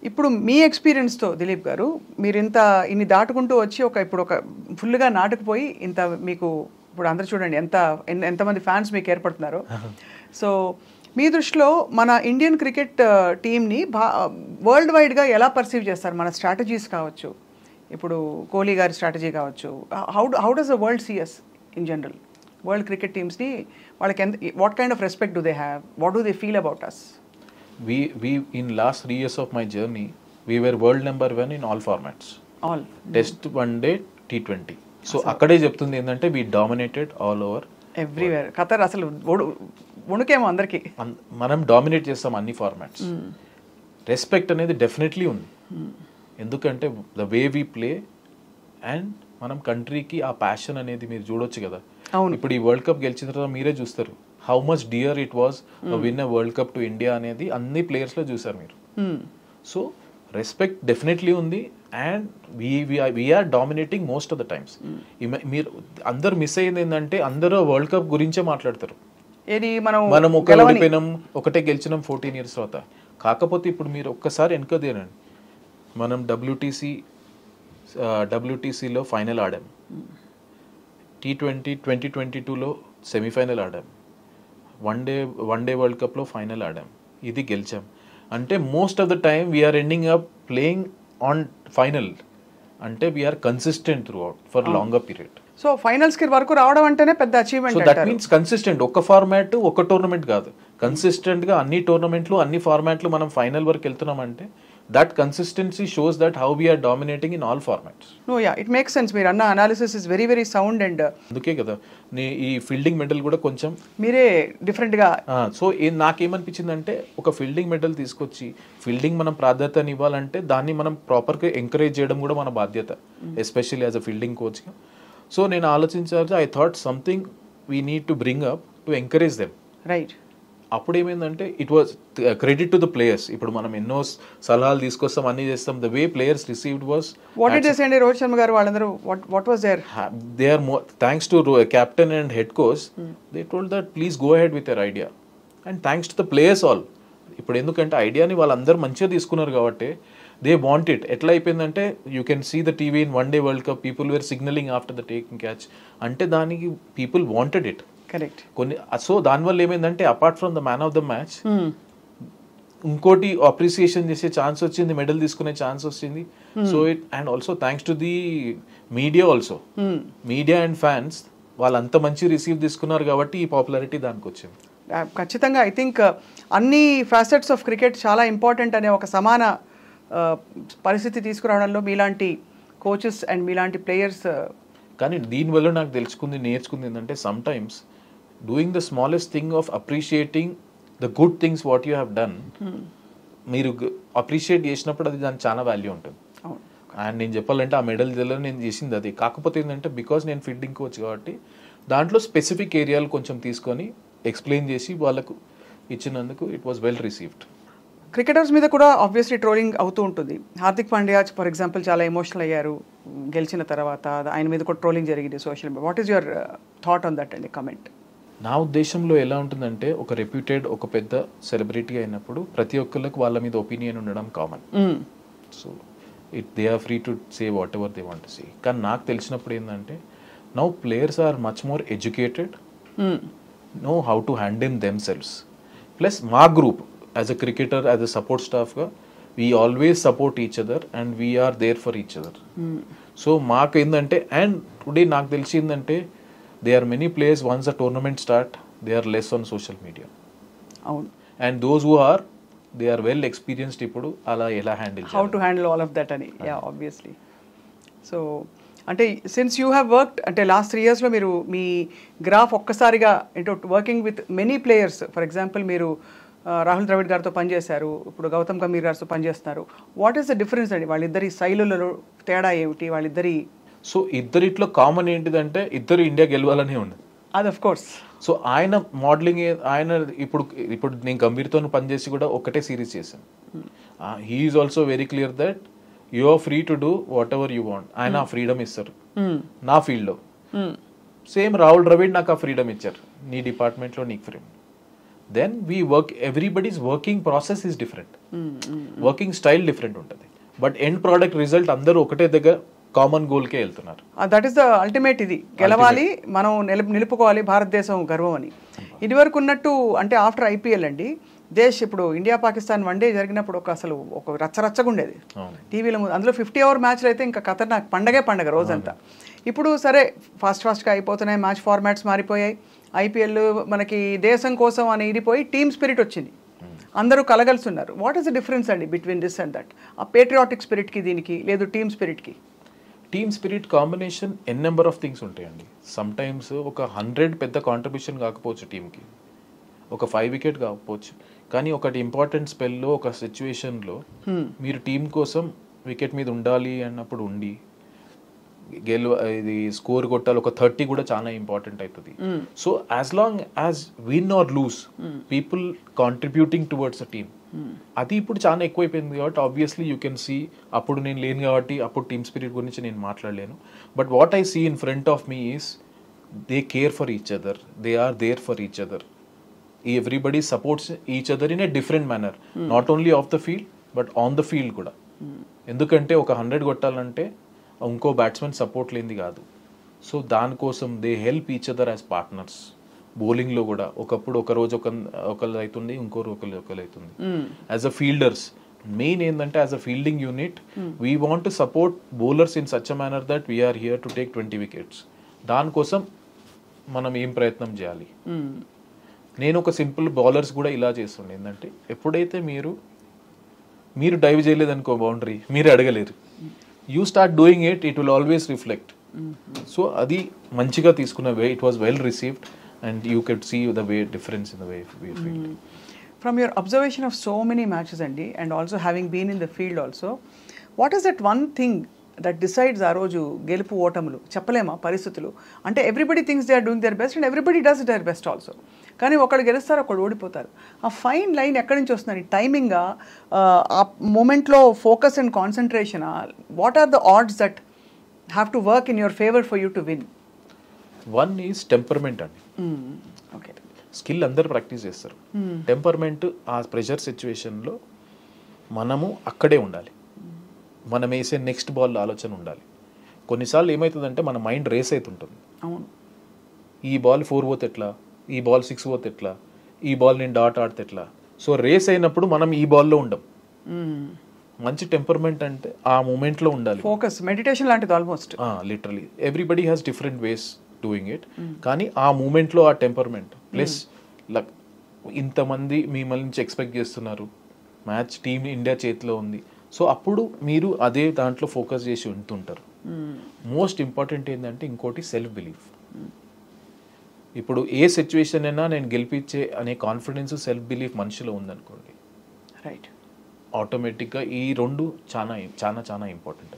ఇప్పుడు మీ ఎక్స్పీరియన్స్తో దిలీప్ గారు మీరు ఇన్ని దాటుకుంటూ వచ్చి ఇప్పుడు ఒక ఫుల్గా నాటుకుపోయి మీకు ఇప్పుడు అందరు చూడండి ఎంతమంది ఫ్యాన్స్ మీకు ఏర్పడుతున్నారు. సో మీ దృష్టిలో మన ఇండియన్ క్రికెట్ టీమ్ని వరల్డ్ వైడ్గా ఎలా పర్సీవ్ చేస్తారు? మన స్ట్రాటజీస్ కావచ్చు, ఇప్పుడు కోహ్లీ గారి స్ట్రాటజీ కావచ్చు, how does the world sees in general? World cricket టీమ్స్ని వాళ్ళకి what kind of respect do they have? What do they feel about us? We in last 3 years of my journey, we were world number 1 in all formats. All. Test, one day, T20. So akkade చెప్తుంది ఏంటంటే we dominated all over. Everywhere. Qatar అసలు వణుకేమో అందరికి. మనం dominate చేస్తాం అన్ని formats. Respect అనేది definitely ఉంది. ఎందుకంటే the way we play and మనం కంట్రీకి ఆ ప్యాషన్ అనేది మీరు చూడొచ్చు కదా. ఇప్పుడు ఈ వరల్డ్ కప్ గెలిచిన తర్వాత మీరే చూస్తారు how much dear it was win a world cup to India అనేది అన్ని ప్లేయర్స్లో చూసారు మీరు. సో రెస్పెక్ట్ డెఫినెట్లీ ఉంది and we're dominating most of the times. మీరు అందరు మిస్ అయ్యింది ఏంటంటే అందరూ వరల్డ్ కప్ గురించే మాట్లాడతారు. మనం ఒకటే గెలిచినాం 14 years తర్వాత. కాకపోతే ఇప్పుడు మీరు ఒక్కసారి వెనుకదేనండి, మనం WTCలో ఫైనల్ ఆడాం, T20 2022లో సెమీఫైనల్ ఆడాం, వన్ డే వరల్డ్ కప్లో ఫైనల్ ఆడాం, ఇది గెలిచాం. అంటే most of the time we're ending up playing on final. అంటే we're consistent throughout for longer period. So finals కి వరకు రావడం అంటేనే పెద్ద achievement. So that means consistent. ఒక ఫార్మాట్ ఒక టోర్నమెంట్ కాదు, కన్సిస్టెంట్ గా అన్ని టోర్నమెంట్లు అన్ని ఫార్మాట్లు మనం ఫైనల్ వరకు వెళ్తున్నామంటే that consistency shows that how we are dominating in all formats. No, yeah, it makes sense. మీరు అన్న analysis is very very sound and అందుకే కదా ఈ ఫీల్డింగ్ మెడల్ కూడా కొంచెం మీరే డిఫరెంట్గా. సో నాకేమనిపించిందంటే ఒక ఫీల్డింగ్ మెడల్ తీసుకొచ్చి ఫీల్డింగ్ మనం ప్రాధాన్యత ఇవ్వాలంటే దాన్ని మనం ప్రాపర్గా ఎంకరేజ్ చేయడం కూడా మన బాధ్యత, ఎస్పెషల్లీ యాజ్ అ ఫీల్డింగ్ కోచ్గా. సో నేను ఆలోచించారు, I thought something we need to bring up to encourage them. Right. అప్పుడు ఏమైందంటే it was credit to the players. ఇప్పుడు మనం ఎన్నో సలహాలు తీసుకొస్తాం, అన్ని చేస్తాం. The way players received was what did they say అండి? రోహిత్ శర్మ గారు వాళ్ళందరూ what was there? They are thanks to captain and head coach, they told that please go ahead with your idea and thanks to the players all. ఇప్పుడు ఎందుకంటే ఐడియాని వాళ్ళందరూ మంచిగా తీసుకున్నారు కాబట్టి దే వాంట్ ఇట్. ఎట్లా అయిపోయిందంటే you can see the TV in one day world cup people where signalling after the taking catch. అంటే దానికి people wanted it. Correct. So దానివల్ల ఏమైందంటే apart from the man of the match ఇంకోటి appreciation చేసే chance వచ్చింది, medal తీసుకునే chance వచ్చింది. So it and also thanks to the media also, media and fans వాళ్ళంత మంచి రిసీవ్ తీసుకున్నారు కాబట్టి ఈ పాపులారిటీ దానికి వచ్చింది. ఖచ్చితంగా ఐ థింక్ అన్ని ఫ్యాసెట్స్ ఆఫ్ క్రికెట్ చాలా ఇంపార్టెంట్ అనే ఒక సమాన పరిస్థితి తీసుకురావడంలో మీలాంటి కోచెస్ అండ్ మీలాంటి ప్లేయర్స్. కానీ దీనివల్ల నాకు నేర్చుకుంది ఏంటంటే some times doing the smallest thing of appreciating the good things what you have done, మీరు అప్రిషియేట్ చేసినప్పుడు అది దానికి చాలా వాల్యూ ఉంటుంది. అండ్ నేను చెప్పాలంటే ఆ మెడల్ నేను చేసింది అది. కాకపోతే ఏంటంటే బికాస్ నేను ఫీల్డింగ్ కోచ్ కాబట్టి దాంట్లో స్పెసిఫిక్ ఏరియాలు కొంచెం తీసుకొని ఎక్స్ప్లెయిన్ చేసి వాళ్ళకు ఇచ్చినందుకు it was well received. Cricketers మీద కూడా ఆబ్వియస్లీ ట్రోలింగ్ అవుతూ ఉంటుంది. హార్దిక్ పాండ్యా ఫర్ ఎగ్జాంపుల్ చాలా ఎమోషనల్ అయ్యారు గెలిచిన తర్వాత, ఆయన మీద కూడా ట్రోలింగ్ జరిగింది social media. What is your thought on that అండి, కమెంట్? నా ఉద్దేశంలో ఎలా ఉంటుందంటే ఒక రెప్యూటెడ్ ఒక పెద్ద సెలబ్రిటీ అయినప్పుడు ప్రతి ఒక్కరికి వాళ్ళ మీద ఒపీనియన్ ఉండడం common. So they are free to say whatever they want to say. కానీ నాకు తెలిసినప్పుడు ఏంటంటే now players are much more educated, know how to handle themselves. Plus మా group as a cricketer, as a support స్టాఫ్గా we always support each other and we are there for each other. So మాకు ఏంటంటే and today నాకు తెలిసిందంటే there are many players once the tournament start they are less on social media. అవును. And those who are they are well experienced ఇప్పుడు అలా ఎలా handle how to handle all of that అని. Yeah obviously. So అంటే since you have worked అంటే last 3 yearsలో మీరు మీ గ్రాఫ్ ఒక్కసారిగా అంటే working with many players, for example మీరు రాహుల్ ద్రవిడ్ గారితో పనిచేశారు, ఇప్పుడు గౌతమ్ గంభీర్ గారితో పనిచేస్తున్నారు. వాట్ ఈస్ ద డిఫరెన్స్ అండి వాళ్ళిద్దరి శైలులలో తేడా ఏమిటి వాళ్ళిద్దరి? సో ఇద్దరిట్లో కామన్ ఏంటిదంటే ఇద్దరు ఇండియా గెలవాలనే ఉండదు. అది ఆఫ్ కోర్స్. సో ఆయన మోడలింగ్ ఆయన ఇప్పుడు నేను గంభీర్తో పనిచేసి కూడా ఒకటే సిరీస్ చేశాను. He is also very clear that you are free to do whatever you want. ఆయన ఆ ఫ్రీడమ్ ఇస్తారు నా ఫీల్డ్లో. సేమ్ రాహుల్ ద్రవిడ్ నాకు ఆ ఫ్రీడమ్ ఇచ్చారు, నీ డిపార్ట్మెంట్లో నీకు freedom. Then we work, everybody's working process is different, working style different ఉంటుంది, బట్ ఎండ్ ప్రోడక్ట్ రిజల్ట్ అందరూ ఒకటే దగ్గర కామన్ గోల్కే వెళ్తున్నారు. That is the ultimate. ఇది గెలవాలి, మనం నిలుపుకోవాలి భారతదేశం గర్వం అని. ఇదివరకు ఉన్నట్టు అంటే ఆఫ్టర్ ఐపీఎల్ అండి, ఇప్పుడు ఇండియా పాకిస్తాన్ వన్డే జరిగినప్పుడు అసలు ఒక రచ్చరచ్చగా ఉండేది టీవీలో. అందులో 50 ఓవర్ మ్యాచ్లు అయితే ఇంకా ఖతర్నాక్, పండగ రోజంతా. ఇప్పుడు సరే ఫాస్ట్గా అయిపోతున్నాయి, మ్యాచ్ ఫార్మాట్స్ మారిపోయాయి, ఐపీఎల్ మనకి దేశం కోసం అని ఇరిపోయి టీమ్ స్పిరిట్ వచ్చింది, అందరూ కలగలుస్తున్నారు. వాట్ ఈస్ ద డిఫరెన్స్ అండి బిట్వీన్ దిస్ అండ్ దట్? ఆ పేట్రియాటిక్ స్పిరిట్కి దీనికి, లేదు టీమ్ స్పిరిట్కి? Team spirit combination n number of things ఉంటాయండి. సమ్ టైమ్స్ ఒక 100 పెద్ద కాంట్రిబ్యూషన్ కాకపోవచ్చు టీంకి, ఒక 5 వికెట్ కాకపోవచ్చు, కానీ ఒకటి ఇంపార్టెంట్ స్పెల్లో, ఒక సిచ్యువేషన్లో మీరు టీం కోసం వికెట్ మీద ఉండాలి అన్నప్పుడు ఉండి ఇది స్కోర్ కొట్టాలి, ఒక 30 కూడా చాలా ఇంపార్టెంట్ అవుతుంది. So as long as win or lose, people contributing towards a team, అది ఇప్పుడు చాలా ఎక్కువైపోయింది. కాబట్టి ఆబ్వియస్లీ యూ కెన్ సీ, అప్పుడు నేను లేను కాబట్టి అప్పుడు టీమ్ స్పిరిట్ గురించి నేను మాట్లాడలేను. But what I see in front of me is they care for each other, they are there for each other, everybody supports each other in a different manner, not only off the field but on the field కూడా. ఎందుకంటే ఒక 100 కొట్టాలంటే ఇంకో batsmen support లేనిది కాదు. So దానికోసం they help each other as partners. బౌలింగ్లో కూడా ఒకప్పుడు ఒక రోజు ఒకళ్ళు అవుతుంది, ఇంకో ఒకళ్ళు అవుతుంది. యాజ్ అ ఫీల్డర్స్ మెయిన్ ఏంటంటే, as a fielding unit we want to support bowlers in such a manner that we are here to take 20 wickets. దానికోసం మనం ఏం ప్రయత్నం చేయాలి. నేను ఒక సింపుల్ బౌలర్స్ కూడా ఇలా చేస్తుండే ఏంటంటే, ఎప్పుడైతే మీరు డైవ్ చేయలేదనుకో బౌండరీ, మీరు అడగలేరు, you start doing it, it will always reflect. So అది మంచిగా తీసుకున్న way, it was well received and you could see the way difference in the way we feel. From your observation of so many matches Andy, and also having been in the field also, what is that one thing that decides ఆ రోజు గెలుపు ఓటములు? చెప్పలేమా పరిస్థితులు అంటే? Everybody thinks they are doing their best and everybody does their best also, కానీ ఒకళ్ళు గెలుస్తారు, ఒకళ్ళు ఓడిపోతారు. ఆ ఫైన్ లైన్ ఎక్కడి నుంచి వస్తుంది? టైమింగా, ఆ మూమెంట్లో ఫోకస్ అండ్ కాన్సన్ట్రేషనా? What are the odds that have to work in your favour for you to win? One is temperament అండి. ఓకే, స్కిల్ అందరు ప్రాక్టీస్ చేస్తారు. టెంపర్మెంట్, ఆ ప్రెషర్ సిచ్యువేషన్లో మనము అక్కడే ఉండాలి, మనం వేసే నెక్స్ట్ బాల్ ఆలోచన ఉండాలి. కొన్నిసార్లు ఏమవుతుందంటే మన మైండ్ రేస్ అవుతుంటుంది. అవును, ఈ బాల్ 4 పోతే ఎట్లా, ఈ బాల్ 6 పోతే ఎట్లా, ఈ బాల్ నేను డాట్ ఆడితే ఎట్లా. సో రేస్ అయినప్పుడు మనం ఈ బాల్లో ఉండం. మంచి టెంపర్మెంట్ అంటే ఆ మూమెంట్లో ఉండాలి, ఫోకస్, మెడిటేషన్ లాంటిది almost. Literally everybody has different ways doing it, కానీ ఆ మూమెంట్లో ఆ టెంపర్మెంట్ ప్లస్ లక్, ఇంతమంది మిమ్మల్ని నుంచి ఎక్స్పెక్ట్ చేస్తున్నారు, మ్యాచ్ టీమ్ ఇండియా చేతిలో ఉంది. సో అప్పుడు మీరు అదే దాంట్లో ఫోకస్ చేసి ఉంటుంటారు. మోస్ట్ ఇంపార్టెంట్ ఏంటంటే ఇంకోటి సెల్ఫ్ బిలీఫ్. ఇప్పుడు ఏ సిచ్యువేషన్ అయినా నేను గెలిపించే అనే కాన్ఫిడెన్స్, సెల్ఫ్ బిలీఫ్ మనిషిలో ఉందనుకోండి, రైట్, ఆటోమేటిక్గా ఈ రెండు చాలా చాలా చాలా ఇంపార్టెంట్.